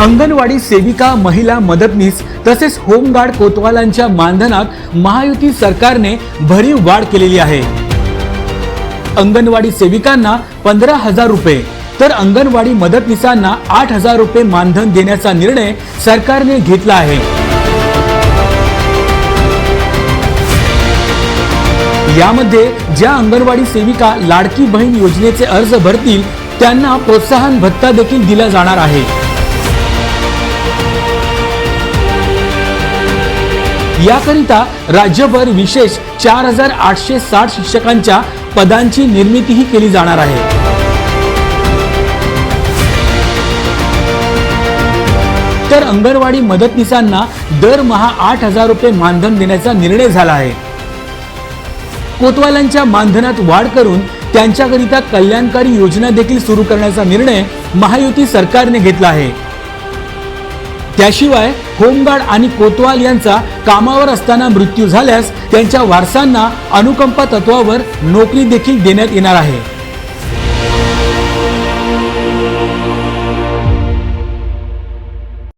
अंगणवाडी सेविका, महिला मदतनीस तसेच होमगार्ड कोतवालांच्या मानधनात महायुती सरकारने भरीव वाढ केलेली आहे। अंगणवाडी सेविकांना 15,000 रुपये तर अंगणवाडी मदतनीसांना 8,000 रुपये मानधन देण्याचा निर्णय सरकारने घेतला आहे। यामध्ये ज्या अंगणवाडी सेविका लाडकी बहीण योजनेचे अर्ज भरतील त्यांना प्रोत्साहन भत्ता देखील दिला जाणार आहे। याकरिता राज्यभर विशेष 4,860 शिक्षकांच्या पदांची निर्मितीही केली जाणार आहे। तर अंगणवाडी मदतनीसांना दरमहा 8,000 रुपये मानधन देण्याचा निर्णय झाला आहे। कोतवालांच्या मानधनात वाढ करून त्यांच्याकरिता कल्याणकारी योजना देखील सुरू करण्याचा निर्णय महायुती सरकारने घेतला आहे। त्याशिवाय होमगार्ड आणि कोतवाल यांचा कामावर असताना मृत्यू झाल्यास त्यांच्या वारसांना अनुकंपा तत्वावर नोकरी देखील देण्यात येणार आहे।